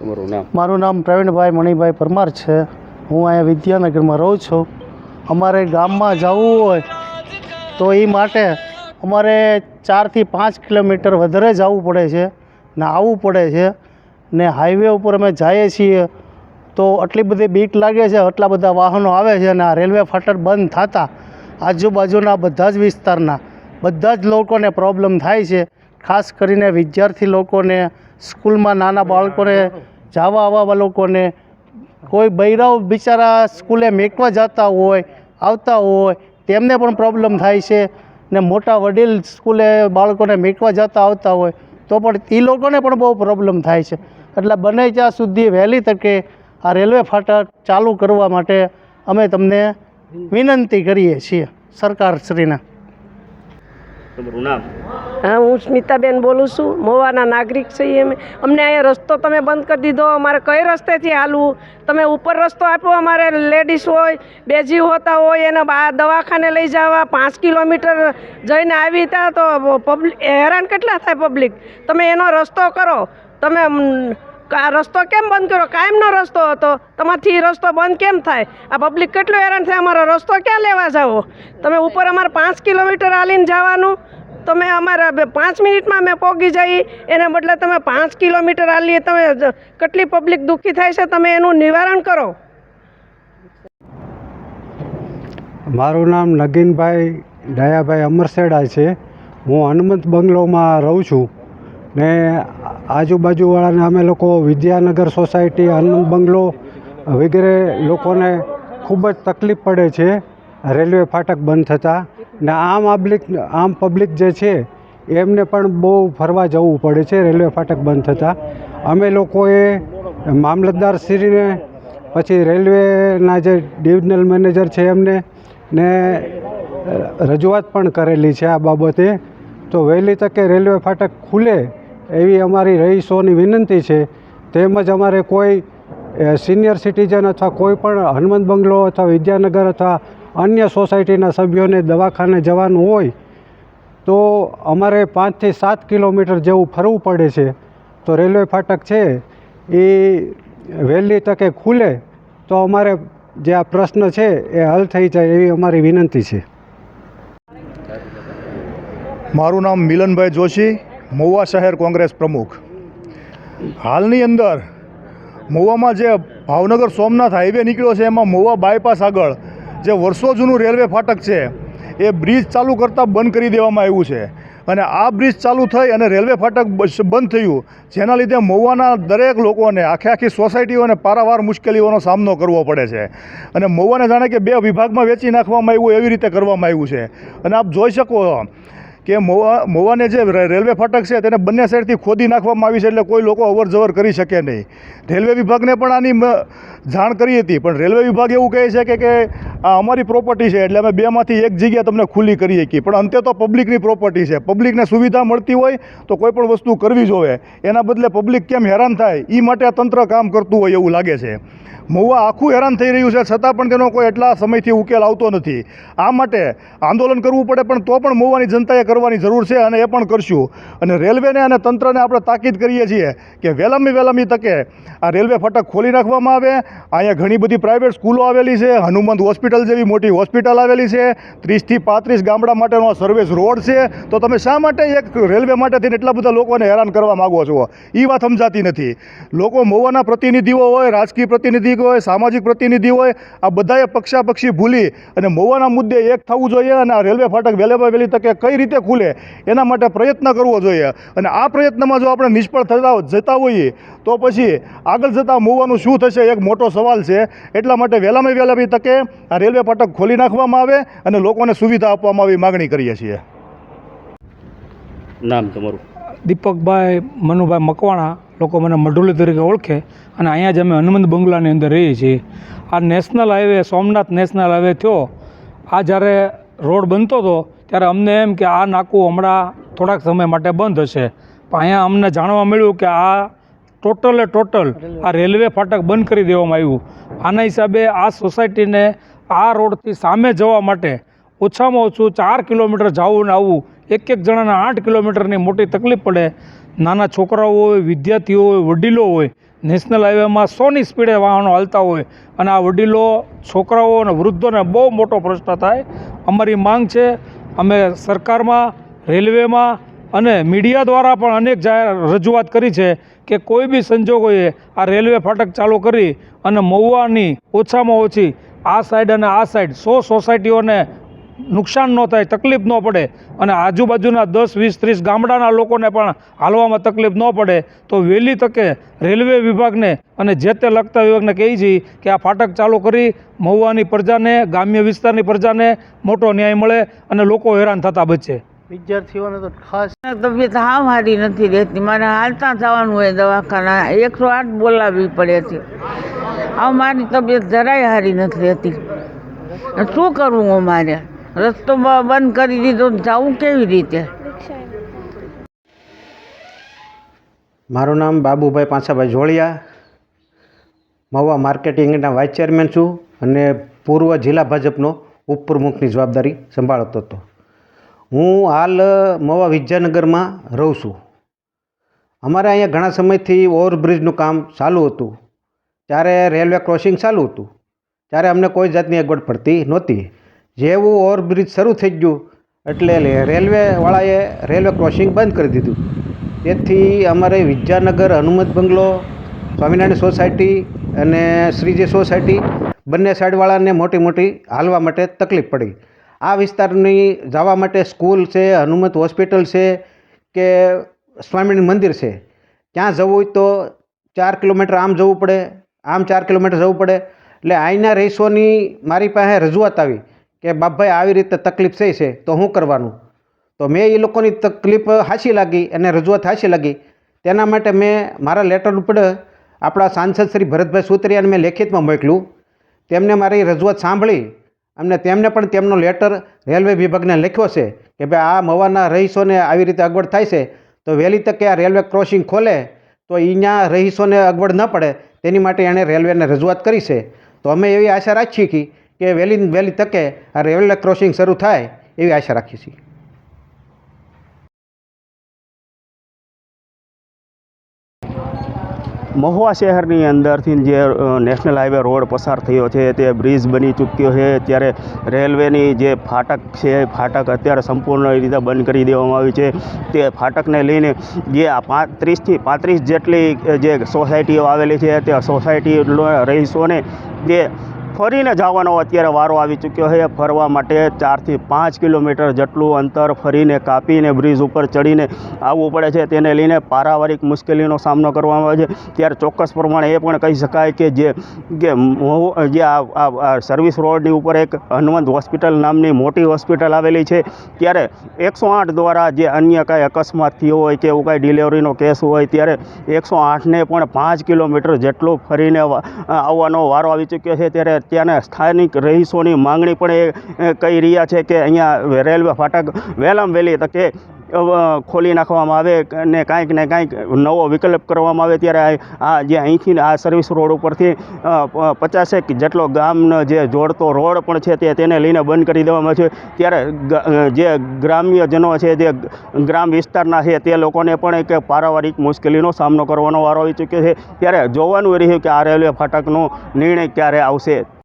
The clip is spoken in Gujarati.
તમારું નામ? મારું નામ પ્રવીણભાઈ મણિભાઈ પરમાર છે. હું અહીંયા વિદ્યાનગરમાં રહું છું. અમારે ગામમાં જવું હોય તો એ માટે અમારે 4 થી 5 કિલોમીટર વધારે જવું પડે છે ને આવવું પડે છે. ને હાઈવે ઉપર અમે જઈએ છીએ તો આટલી બધી બીક લાગે છે, આટલા બધા વાહનો આવે છે અને આ રેલવે ફાટક બંધ થતાં આજુબાજુના બધા જ વિસ્તારના બધા જ લોકોને પ્રોબ્લેમ થાય છે. ખાસ કરીને વિદ્યાર્થી લોકોને, સ્કૂલમાં નાના બાળકોને, જવા આવવા લોકોને, કોઈ બૈરાઓ બિચારા સ્કૂલે મેકવા જતા હોય, આવતા હોય તેમને પણ પ્રોબ્લેમ થાય છે. ને મોટા વડીલ સ્કૂલે બાળકોને મેકવા જતા આવતા હોય તો પણ એ લોકોને પણ બહુ પ્રોબ્લેમ થાય છે. એટલે બને ત્યાં સુધી વહેલી તકે આ રેલવે ફાટક ચાલુ કરવા માટે અમે તમને વિનંતી કરીએ છીએ સરકારશ્રીને. તમારું નામ? હા, હું સ્મિતાબેન બોલું છું. મોવાના નાગરિક છીએ અમે. અમને અહીંયા રસ્તો તમે બંધ કરી દીધો. અમારે કઈ રસ્તેથી હાલવું? તમે ઉપર રસ્તો આપ્યો. અમારે લેડીઝ હોય, બેજી હોતા હોય એને દવાખાને લઈ જવા 5 કિલોમીટર જઈને આવી ત્યાં તો પબ્લિક હેરાન કેટલા થાય પબ્લિક. તમે એનો રસ્તો કરો. તમે આ રસ્તો કેમ બંધ કર્યો? કાયમનો રસ્તો હતો, તમારથી રસ્તો બંધ કેમ થાય? આ પબ્લિક કેટલું હેરાન થાય. અમારો રસ્તો ક્યાં લેવા જાઓ? તમે ઉપર અમારે 5 કિલોમીટર હાલીને જવાનું, તમે અમારા 5 મિનિટમાં અમે પહોંચી જઈએ, એને બદલે તમે 5 કિલોમીટર હાલીએ. તમે કેટલી પબ્લિક દુઃખી થાય છે, તમે એનું નિવારણ કરો. મારું નામ નગીનભાઈ ડાયાભાઈ અમરસેડા છે. હું હનુમંત બંગલોમાં રહું છું ને આજુબાજુવાળાને અમે લોકો વિદ્યાનગર સોસાયટી, હનુમંત બંગલો વગેરે લોકોને ખૂબ જ તકલીફ પડે છે રેલવે ફાટક બંધ થતાં. ને આમ પબ્લિક જે છે એમને પણ બહુ ફરવા જવું પડે છે રેલવે ફાટક બંધ થતાં. અમે લોકોએ મામલતદારશ્રીને, પછી રેલવેના જે ડિવિઝનલ મેનેજર છે એમને ને રજૂઆત પણ કરેલી છે આ બાબતે. તો વહેલી તકે રેલવે ફાટક ખુલે એવી અમારી રહીશોની વિનંતી છે. તેમજ અમારે કોઈ સિનિયર સિટીઝન અથવા કોઈ પણ હનુમંત બંગલો અથવા વિદ્યાનગર અથવા અન્ય સોસાયટીના સભ્યોને દવાખાને જવાનું હોય તો અમારે 5 થી 7 કિલોમીટર જેવું ફરવું પડે છે. તો રેલવે ફાટક છે એ વહેલી તકે ખુલે તો અમારે જે આ પ્રશ્ન છે એ હલ થઈ જાય એવી અમારી વિનંતી છે. મારું નામ મિલનભાઈ જોશી, મહુવા શહેર કોંગ્રેસ પ્રમુખ. હાલની અંદર મહુવામાં જે ભાવનગર સોમનાથ હાઈવે નીકળ્યો છે એમાં મહુવા બાયપાસ આગળ જે વર્ષો જૂનું રેલવે ફાટક છે એ બ્રિજ ચાલુ કરતાં બંધ કરી દેવામાં આવ્યું છે. અને આ બ્રિજ ચાલુ થઈ અને રેલવે ફાટક બંધ થયું, જેના લીધે મહુવાના દરેક લોકોને, આખી સોસાયટીઓને પારાવાર મુશ્કેલીઓનો સામનો કરવો પડે છે. અને મહુવાને જાણે કે 2 વિભાગમાં વેચી નાખવામાં આવ્યું એવી રીતે કરવામાં આવ્યું છે. અને આપ જોઈ શકો કે મહુવાને જે રેલવે ફાટક છે તેને બંને સાઈડથી ખોદી નાખવામાં આવી છે, એટલે કોઈ લોકો અવર જવર કરી શકે નહીં. રેલવે વિભાગને પણ આની જાણ કરી હતી, પણ રેલવે વિભાગ એવું કહે છે કે આ અમારી પ્રોપર્ટી છે એટલે અમે 2માંથી 1 જગ્યા તમને ખુલ્લી કરી શકીએ. પણ અંતે તો પબ્લિકની પ્રોપર્ટી છે. પબ્લિકને સુવિધા મળતી હોય તો કોઈ પણ વસ્તુ કરવી જોઈએ. એના બદલે પબ્લિક કેમ હેરાન થાય એ માટે આ તંત્ર કામ કરતું હોય એવું લાગે છે. મહુવા આખું હેરાન થઈ રહ્યું છે, છતાં પણ તેનો કોઈ એટલા સમયથી ઉકેલ આવતો નથી. આ માટે આંદોલન કરવું પડે, પણ તો પણ મહુવાની જનતાએ કરવાની જરૂર છે અને એ પણ કરશું. અને રેલવેને અને તંત્રને આપણે તાકીદ કરીએ છીએ કે વહેલામી તકે આ રેલવે ફાટક ખોલી નાખવામાં આવે. અહીંયા ઘણી બધી પ્રાઇવેટ સ્કૂલો આવેલી છે, હનુમંત હોસ્પિટલ જેવી મોટી હોસ્પિટલ આવેલી છે, 30 થી 35 ગામડા માટેનો સર્વિસ રોડ છે. તો તમે શા માટે એક રેલવે માટે થઈને એટલા બધા લોકોને હેરાન કરવા માગો છો? એ વાત સમજાતી નથી. લોકો મહુવાના પ્રતિનિધિઓ હોય, રાજકીય પ્રતિનિધિ હોય, સામાજિક પ્રતિનિધિ હોય, આ બધાએ પક્ષાપક્ષી ભૂલી અને મહુવાના મુદ્દે એક થવું જોઈએ. અને આ રેલવે ફાટક વહેલી તકે કઈ રીતે ખુલે એના માટે પ્રયત્ન કરવો જોઈએ. અને આ પ્રયત્નમાં જો આપણે નિષ્ફળ જતા હોઈએ તો પછી આગળ જતાં મહુવાનું શું થશે એક મોટો સવાલ છે. એટલા માટે વહેલી તકે આ રેલવે ફાટક ખોલી નાખવામાં આવે અને લોકોને સુવિધા આપવામાં આવી માગણી કરીએ છીએ. નામ તમારું? દીપકભાઈ મનુભાઈ મકવાણા, લોકો મને મઢુલી તરીકે ઓળખે. અને અહીંયા જ અમે હનુમંત બંગલાની અંદર રહીએ છીએ. આ national highway, Somnath national highway થયો, આ જ્યારે રોડ બનતો હતો ત્યારે અમને એમ કે આ નાકું હમણાં થોડાક સમય માટે બંધ હશે. પણ અહીંયા અમને જાણવા મળ્યું કે આ ટોટલ આ રેલવે ફાટક બંધ કરી દેવામાં આવ્યું. આના હિસાબે આ સોસાયટીને આ રોડથી સામે જવા માટે ઓછામાં ઓછું 4 કિલોમીટર જવું ને આવવું, એક જણાના 8 કિલોમીટરની મોટી તકલીફ પડે. નાના છોકરાઓ હોય, વિદ્યાર્થીઓ હોય, વડીલો હોય, નેશનલ હાઈવેમાં 100ની સ્પીડે વાહનો હાલતા હોય અને આ વડીલો, છોકરાઓ અને વૃદ્ધોને બહુ મોટો પ્રશ્ન થાય. અમારી માંગ છે, અમે સરકારમાં, રેલવેમાં અને મીડિયા દ્વારા પણ અનેક રજૂઆત કરી છે કે કોઈ બી સંજોગોએ આ રેલવે ફાટક ચાલુ કરી અને મહુવાની ઓછામાં ઓછી આ સાઈડ અને આ સાઈડ 100 સોસાયટીઓને નુકસાન ન થાય, તકલીફ ન પડે અને આજુબાજુના 10, 20, 30 ગામડાના લોકોને પણ હાલવામાં તકલીફ ન પડે તો વહેલી તકે રેલવે વિભાગને અને જે તે લગતા વિભાગને કહીએ છીએ કે આ ફાટક ચાલુ કરી મહુવાની પ્રજાને, ગ્રામ્ય વિસ્તારની પ્રજાને મોટો ન્યાય મળે અને લોકો હેરાન થતા બચે. વિદ્યાર્થીઓને તો ખાસ તબિયત હાવ સારી નથી રહેતી. મારે હાલતા જવાનું હોય દવાખાના, 108 બોલાવવી પડે છે. હવે મારી તબિયત જરાય સારી નથી રહેતી. શું કરવું અમારે? રસ્તો બંધ કરી દીધો, જવું કેવી રીતે? મારું નામ બાબુભાઈ પાંછાભાઈ જોડિયા, મહુવા માર્કેટિંગના વાઇસ ચેરમેન છું અને પૂર્વ જિલ્લા ભાજપનો ઉપપ્રમુખની જવાબદારી સંભાળતો હતો. હું હાલ મહુવા વિદ્યાનગરમાં રહું છું. અમારે અહીંયા ઘણા સમયથી ઓવરબ્રિજનું કામ ચાલુ હતું. ત્યારે રેલવે ક્રોસિંગ ચાલુ હતું, ત્યારે અમને કોઈ જાતની અગવડ પડતી નહોતી. જેવું ઓવરબ્રિજ શરૂ થઈ ગયું એટલે રેલવેવાળાએ રેલવે ક્રોસિંગ બંધ કરી દીધું. તેથી અમારે વિદ્યાનગર, હનુમત બંગલો, સ્વામિનારાયણ સોસાયટી અને શ્રીજી સોસાયટી બંને સાઈડવાળાને મોટી હાલવા માટે તકલીફ પડી. આ વિસ્તારની જવા માટે સ્કૂલ છે, હનુમત હોસ્પિટલ છે કે સ્વામિનારાયણ મંદિર છે, ત્યાં જવું હોય તો 4 કિલોમીટર આમ જવું પડે, આમ 4 કિલોમીટર જવું પડે. એટલે અહીંના રહીશોની મારી પાસે રજૂઆત આવી કે બાપભાઈ આવી રીતે તકલીફ થઈ છે તો શું કરવાનું? તો મેં એ લોકોની તકલીફ હાચી લાગી અને રજૂઆત હાચી લાગી. તેના માટે મેં મારા લેટર ઉપર આપણા સાંસદ શ્રી ભરતભાઈ સુતરિયાને મેં લેખિતમાં મોકલ્યું. તેમને મારી રજૂઆત સાંભળી અને તેમને પણ તેમનો લેટર રેલવે વિભાગને લખ્યો છે કે ભાઈ આ મહુવાના રહીશોને આવી રીતે અગવડ થાય છે તો વહેલી તકે આ રેલવે ક્રોસિંગ ખોલે તો અહીંયા રહીશોને અગવડ ન પડે, તેની માટે એણે રેલવેને રજૂઆત કરી છે. તો અમે એવી આશા રાખીએ છીએ કે વહેલી તકે આ રેલવે ક્રોસિંગ શરૂ થાય એવી આશા રાખીએ છીએ. મહુવા શહેરની અંદરથી જે નેશનલ હાઈવે રોડ પસાર થયો છે તે બ્રિજ બની ચૂક્યો છે. ત્યારે રેલવેની જે ફાટક છે, ફાટક અત્યારે સંપૂર્ણ રીતે બંધ કરી દેવામાં આવી છે. તે ફાટકને લઈને જે આ 30 થી 35 જેટલી જે સોસાયટીઓ આવેલી છે તે સોસાયટી રહીશોને જે ફરીને જવાનો અત્યારે વારો આવી ચૂક્યો છે. ફરવા માટે 4 થી 5 કિલોમીટર જેટલું અંતર ફરીને કાપીને બ્રિજ ઉપર ચડીને આવવું પડે છે. તેને લઈને પારિવારિક મુશ્કેલીનો સામનો કરવામાં આવે છે. ત્યારે ચોક્કસ પ્રમાણે એ પણ કહી શકાય કે જે આ સર્વિસ રોડની ઉપર એક હનુમંત હોસ્પિટલ નામની મોટી હોસ્પિટલ આવેલી છે. ત્યારે 108 દ્વારા જે અન્ય કાંઈ અકસ્માત થયો હોય કે એવું કાંઈ ડિલિવરીનો કેસ હોય ત્યારે 108ને પણ 5 કિલોમીટર જેટલું ફરીને આવવાનો વારો આવી ચૂક્યો છે. ત્યારે ત્યાંના સ્થાનિક રહીશોની માંગણી પણ એ કહી રહ્યા છે કે અહીંયા રેલવે ફાટક વહેલામાં વહેલી તકે ખોલી નાખવામાં આવે અને કાંઈક ને કાંઈક નવો વિકલ્પ કરવામાં આવે. ત્યારે આ જે અહીંથી આ સર્વિસ રોડ ઉપરથી 50 જેટલો ગામનો જે જોડતો રોડ પણ છે તેને લઈને બંધ કરી દેવામાં છે. ત્યારે જે ગ્રામ્યજનો છે, જે ગ્રામ વિસ્તારના છે તે લોકોને પણ એક પારિવારિક મુશ્કેલીનો સામનો કરવાનો વારો આવી ચૂક્યો છે. ત્યારે જોવાનું રહ્યું કે આ રેલવે ફાટકનો નિર્ણય ક્યારે આવશે.